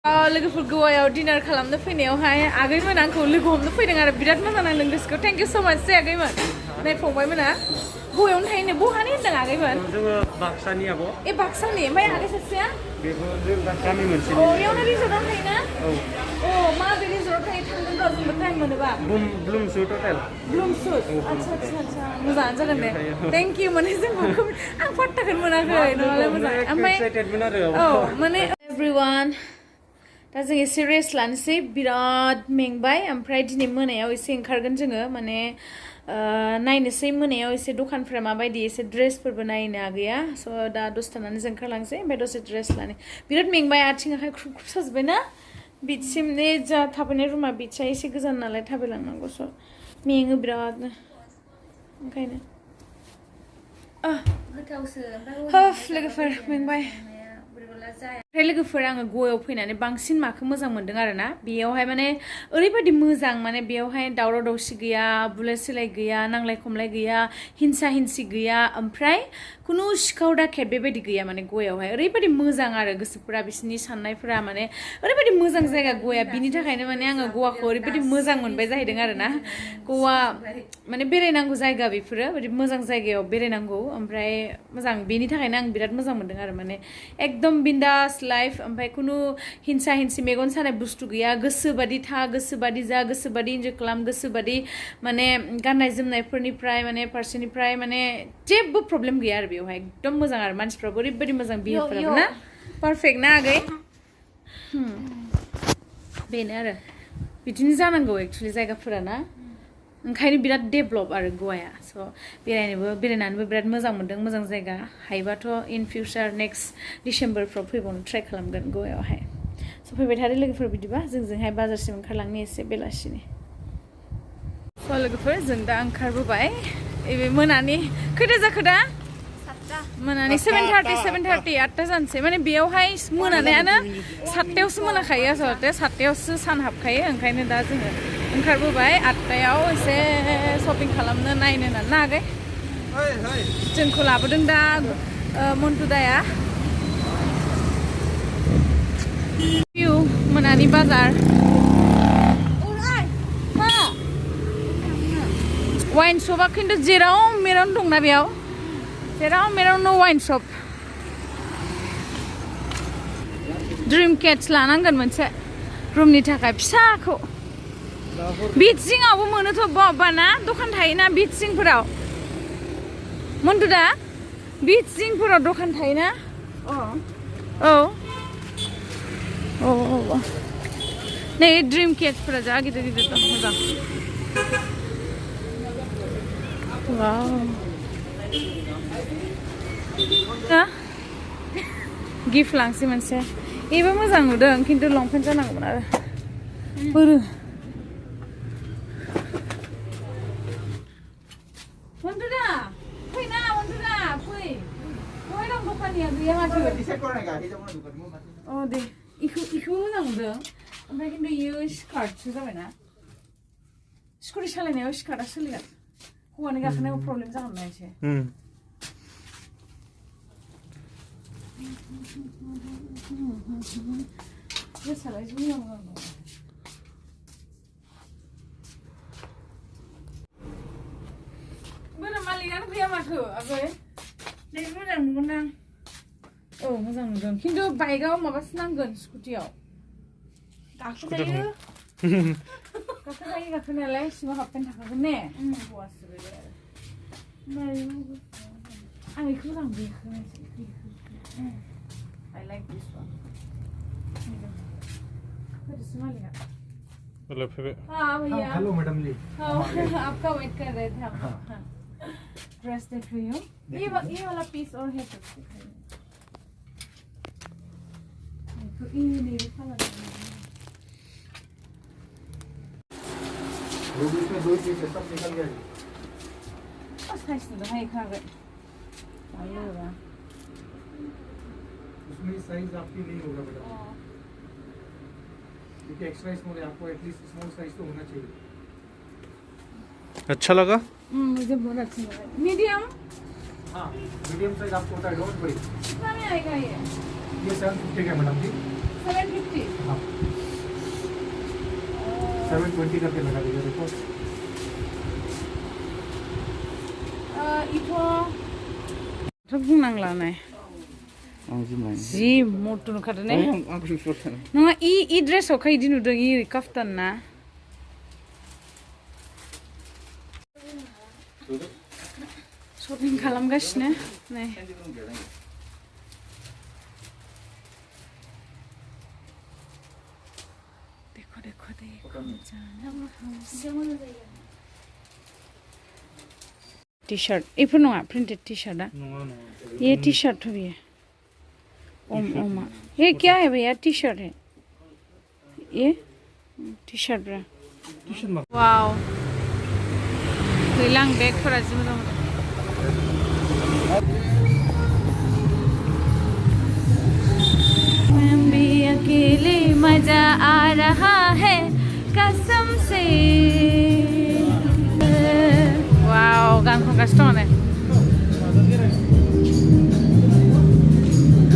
लोगोफोर गवायाव डिनार खालामनो फैनायावहाय आगैमोन आंखौ लोगो हमनो फैदों आरो बिराद मोजां नांदों गोसोखौ थेंक इउ स माच जे आगैमोन नै फंबायमोना गवायावनो थायो बहानि होनदों आगैमोन जोङो बाक्सानि आब' ए बाक्सानि ओमफ्राय आगै सासेया बेबो जों गामि मोनसेनि बेयावनो रिजर्टआव थायोना औ माबे रिजर्टआव थायो थांगोन र' जोंबो टाइम मोनोबा ब्लुमसुट हटेल ब्लुमसुट आच्छा मोजाङानो जागोन दे थेंक इउ माने जोंबो आं पात्ताखौनो मोनाखै नङालाय मोजां ओमफ्राय औ माने एभ्रिवान दा जों एसे रेस्ट लानोसै बिराद मेंबाय ओमफ्राय दिनै मोनायाव एसे ओंखारगोन जोङो माने नायनोसै मोनायाव एसे दखानफ्रा माबायदि एसे ड्रेसफोरबो नायनो आगैया स' दा दसे थानानै जों ओंखारलांसै ओमफ्राय दसे ड्रेस लानो बिराद मेंबाय आथिं आखाइ ख्रुब ख्रुब साजोब्बाय ना बिटसिम ने जा थाफैनाय रुमा बिटसा एसे गोजान नालाय थाबायलांनांगौ स' मेङो बिरादनो ओंखायनो लोगोफोर मेंबाय ओमफ्राय लोगोफोर आङो गवायाव फैनानै बांसिन माखौ मोजां मोनदों आरोना बेयावहाय माने ओरैबायदि मोजां माने बेयावहाय दावराव दावसि गैया बुलाय सोलाय गैया नांलाय खमलाय गैया हिंसा हिंसि गैया ओमफ्राय खुनु सिखाव दाखेट बेबायदि गैया माने गवायावहाय ओरैबायदि मोजां आरो गोसोफोरा बिसोरनि साननायफोरा माने ओरैबायदि मोजां जायगा गवाया बिनि थाखायनो माने आङो गवाखौ ओरैबायदि मोजां मोनबाय जाहैदों आरोना गवा माने बेरायनांगौ जायगा बेफोरो बिदि मोजां जायगायाव बेरायनांगौ ओमफ्राय मोजां बेनि थाखायनो आं बिराद मोजां मोनदों आरो माने एकदम बिन्दास लाइफ ओमफ्राय खुनु हिंसा हिंसि मेगन सानाय बुस्थु गैया गोसोबादि था गोसोबादि जा गोसोबादि इन्जय खालाम गोसोबादि माने गाननाय जोमनायफोरनिफ्राय माने फारसेनिफ्राय माने जेबो प्रब्लेम गैया आरो बेवहाय एकदम मोजां आरो मानसिफ्राबो ओरैबायदि मोजां बिहेभ खालामो ना पारफेक्ट ना आगै बेनो आरो बिदिनो जानांगौ एक्चुअलि जायगाफोरा ना ओंखायनो बिराद डेभलप आरो गवाया स' बेरायनानैबो बिराद मोजां मोनदों मोजां जायगा हायोबाथ' इन फिउचार नेक्स्ट डिसेम्बरफ्राव फैबावनो ट्राइ खालामगोन गवायावहाय स' फैबाय थादो लोगोफोर बिदिबा जोंजोंहाय बाजारसिम ओंखारलांनो एसे बेलासिनि स' लोगोफोर जों दा ओंखारबोबाय बे मोनानि खैथा जाखो दा मोनानि 7:30 8टा जानोसै माने बेयावहाय मोनानायानो 7टायावसो मोनाखायो आसलथे 7टायावसो सान हाबखायो ओंखायनो दा जोङो ओंखारबोबाय 8टायाव एसे शपिं खालामनो नायनो होननानै ना आगै जोंखौ लाबोदों दा मन्टु दाया मोनानि बाजार वाइन शपआ खिन्थु जेराव मेरावनो दंना बेयाव जेराव मेरावनो वाइन शप ड्रिम केट्स लानांगोन मोनसे रुमनि थाखाय फिसाखौ बीच जिङावबो मोनोथ' बबा बबा ना दखान थायोना बीच जिंफोराव मन्टु दा बीच जिंफोराव दखान थायोना औ नै ड्रिम केट्सफोरा जा गिदिर गिदिर दं मोजां गिफ्ट लांसै मोनसे बेबो मोजां नुदों खिन्थु लंपेन्ट जानांगौमोन आरो बोरो मन्टुदा फैना मन्टुदा फै बहाय दं दखानिया गैया माथो दे इखौ मोजां नुदों ओमफ्राय खिन्थु इयो स्कार्टसो जाबायना स्कुटि सालायनायाव स्कार्टआ सोलिगोन हौवानि गाखोनायाव प्रब्लेम जागोन ना एसे गोसालाय मोजां मोजां दं बोरो मालिकानो गैया माथो आगै नै मोजां नुगोनदां औ मोजां नुदों खिन्थु बाइकआव माबासो नांगोन स्कुटियाव गाखोजायो गाखोनायालाय सिङाव हाबफैनो थाखागोन ने हौवासो बे आं बेखौ मोजां बेखौ I like this one. Where is Malika? Hello भैया भैया हेलो मैडम जी आपका वेट कर रहे थे हम ड्रेस देख रही हूँ ये वाला पीस और है तो ये नहीं कलर इसमें 2 पीस है सब निकल गया बस खाइस तो है खा गए चलो बा उसमें साइज आपकी नहीं होगा बेटा क्योंकि एक्स्ट्रा स्मॉल है आपको एटलीस्ट स्मॉल साइज तो होना चाहिए अच्छा लगा मुझे बहुत अच्छा लगा मीडियम हाँ मीडियम साइज आपको होता है डोंट वरी कितना में आएगा ये 750 का मैडम जी 750 हाँ 720 करके लगा दीजिए देखो इथ' बुंनांला नाय जि मटु नुखादो ने नङा इ ड्रेसावखाय इदि नुदों इ काफ्तान ना शपिं खालामगासिनो नै देखो देखो देखो टी शर्ट इफोर नङा प्रिंटेड टी शर्टा ये टी शर्ट तो भी है ओमा ये क्या है भैया टी शर्ट है ये टी शर्ट ब्रा वाव गैलां बेगफोरा जि मोजां मोजां मैं भी अकेले मजा आ रहा है कसम से वाव गान खनगासिनो दङ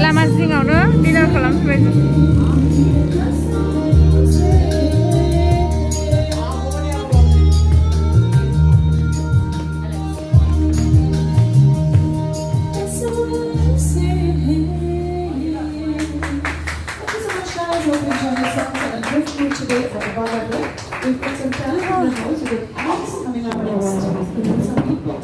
लामा जिङावनो dinner खालामफैबाय Today for the Baba we've got some talent in the house with acts coming up next. Some beatbox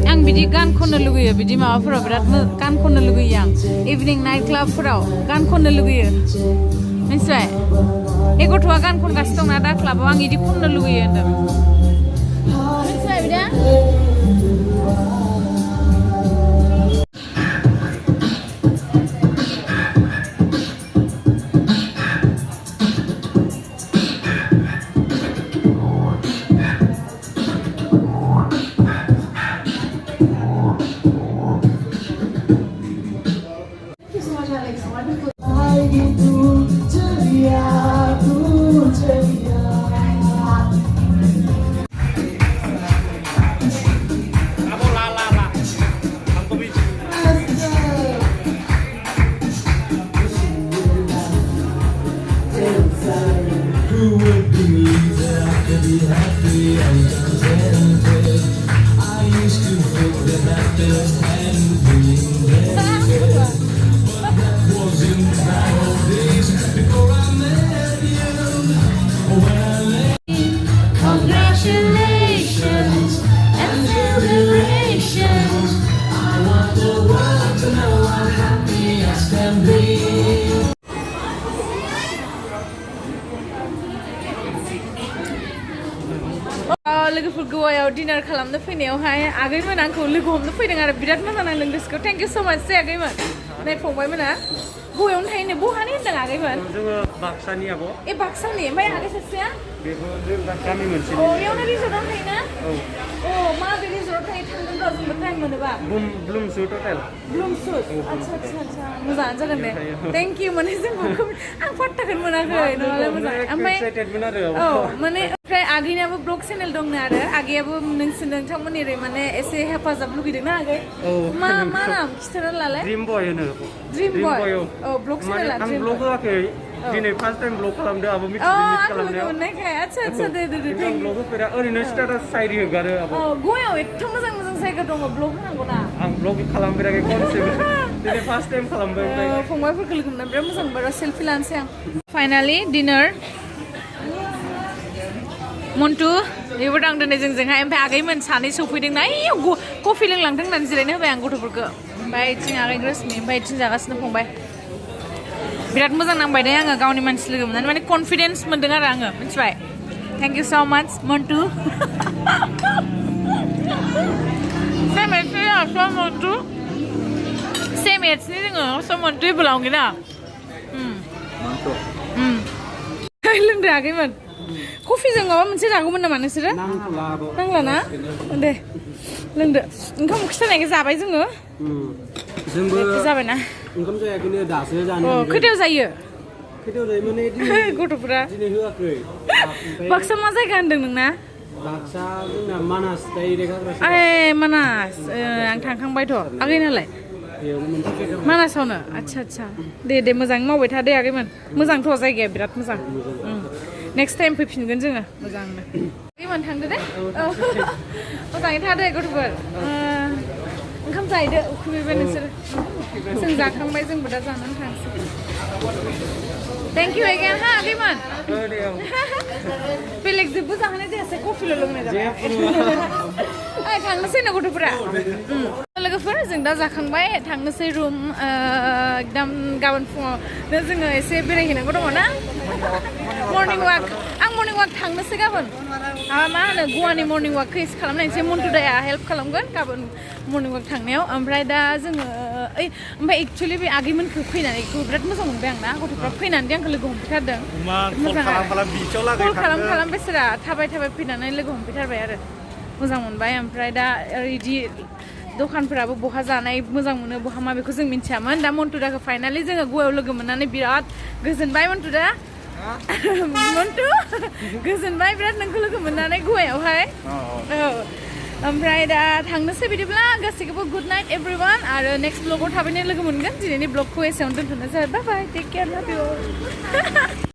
आं बिदि गान खननो लुगैयो बिदि माबाफोराव बिराद गान खननो लुगैयो आं इभिनिं नाइट क्लाबफोराव गान खननो लुगैयो मिथिबाय ए गथ'आ गान खनगासिनो दंना दा क्लाबाव आं इदि खननो लुगैयो होनदों मिथिबाय बिदा लोगोफोर गोवायाव डिनार खालामनो फैनायावहाय आगैमोन आंखौ लोगो हमनो फैदों आरो बिराद मोजां नांदों गोसोखौ थेंक इउ स' माच सै आगैमोन नै फंबायमोना गोवायावनो थायो नै बहानि होनदों आगैमोन जोङो बाक्सानि आब' ए बाक्सानि ओमफ्राय आगै सासेया बेबो जों दा गामि मोनसेनि बेयावनो रिजर्टआव थायोना औ माबे रिजर्टआव थायो थांगोन र' जोंबो टाइम मोनोबा ब्लुमसुट हटेल ब्लुमसुट आच्छा आच्छा आच्छा मोजाङानो जागोन दे थेंक इउ माने जों आं पात्ताखौनो मोनाखै नङालाय मोजां ओमफ्राय औ माने ओमफ्राय आगैनाबो ब्लग चेनेल दंनो आरो आगैयाबो नोंथांमोननि ओरै माने एसे हेफाजाब लुगैदोंना आगै मा नाम खिथाना लालाय ड्रिम बय होनो ड्रिम बय औ ब्लग चेनेला आं ब्लग होआखै दिनै फार्स्ट टाइम ब्लग खालामदों आब' मिथि खालामनायाव मोननायखाय आच्छा आच्छा दे दे दे आं ब्लग होफेरा ओरैनो स्टेटास साइड होगारो आब' गवायाव एथ' मोजां मोजां जायगा दङ ब्लग होनांगौ ना आं ब्लग खालामफेराखै कनसेप्ट दिनै फार्स्ट टाइम खालामबाय फंबायफोरखौ लोगो मोनना बिराद मोजां मोनबाय र' सेल्फि लानोसै आं फाइनालि डिनार मन्टु बेबो थांदों नै जोंजोंहाय ओमफ्राय आगैमोन सानै सौफैदोंना कफि लोंलांथों होननानै जिरायनो होबाय आं गथ'फोरखौ ओमफ्राय इथिं आगै रश्मि ओमफ्राय इथिं जागासिनो फंबाय बिराद मोजां नांबाय दे आङो गावनि मानसि लोगो मोननानै माने कनफिडेन्स मोनदों आरो आङो मिथिबाय थेंक इउ स' माच मन्टु सेम एजनि स' मन्टु सेम एजनि जोङो स' मन्टु बुलावगे ना लोंदो आगैमोन कफिजों माबा मोनसे जागौमोन नामा नोंसोरो नांला ना दे लोंदो ओंखाम ओंख्रि जानायखौ जाबाय जोङो जोंबो जाबायना ओंखाम जायाखैनो दासो जानो खैथायाव जायो खैथायाव जायो माने गथ'फोरा दिनै होआखै बाक्सा मा जायगा होनदों नोंना बाक्सा जोंना मानास डाइरेक्ट हाग्रासो ए मानास आं थांखांबायथ' आगैनालाय बेयावनो मोनसे फैदों मानासावनो आच्छा दे मोजाङै मावबाय था दे आगैमोन मोजांथ' जायगाया बिराद मोजां नेक्स्ट टाइम फैफिनगोन जोङो मोजांनो आगैमोन थांदो दे मोजाङै थादो गथ'फोर ओंखाम जाहैदो उखैबायबा नोंसोरो जों जाखांबाय जोंबो दा जानानै थांसै थेंक इउ एगेन हा आगैमोन बेलेग जेबो जाहोनाय जायासै कफिल' लोंनाय जाबाय थांनोसै ना गथ'फोरा लोगोफोर जों दा जाखांबाय थांनोसै रुम एकदम गाबोन फुङावनो जोङो एसे बेरायहैनांगौ दङ ना मर्निं वाक आं मर्निं वाक थांनोसै गाबोन मा होनो गवानि मर्निं वाकखौ एसे खालामनायसै मन्टुदाया हेल्प खालामगोन गाबोन मर्निं वाक थांनायाव ओमफ्राय दा जोङो ओमफ्राय एक्सुवेलि बे आगैमोनखौ फैनानै बिराद मोजां मोनबाय आं ना गथ'फ्रा फैनानै आंखौ लोगो हमफैथारदों कल खालाम बेसोरा थाबाय फैनानै लोगो हमफैथारबाय आरो मोजां मोनबाय ओमफ्राय दा बिदि दखानफोराबो बहा जानाय मोजां मोनो बहा मा बेखौ जों मिन्थियामोन दा मन्टुदाखौ फाइनालि जोङो गवायाव लोगो मोननानै बिराद गोजोनबाय मन्टुदा मन्टु गोजोनबाय बिराद नोंखौ लोगो मोननानै गवायावहाय ओमफ्राय दा थांनोसै बिदिब्ला गासैखौबो गुड नाइट एभ्रिवान आरो नेक्स्ट ब्लगाव थाबैनो लोगो मोनगोन दिनैनि ब्लगखौ एसेयावनो दोनथ'नाय जाबाय बाय बाय टेक केयार लाभ इउ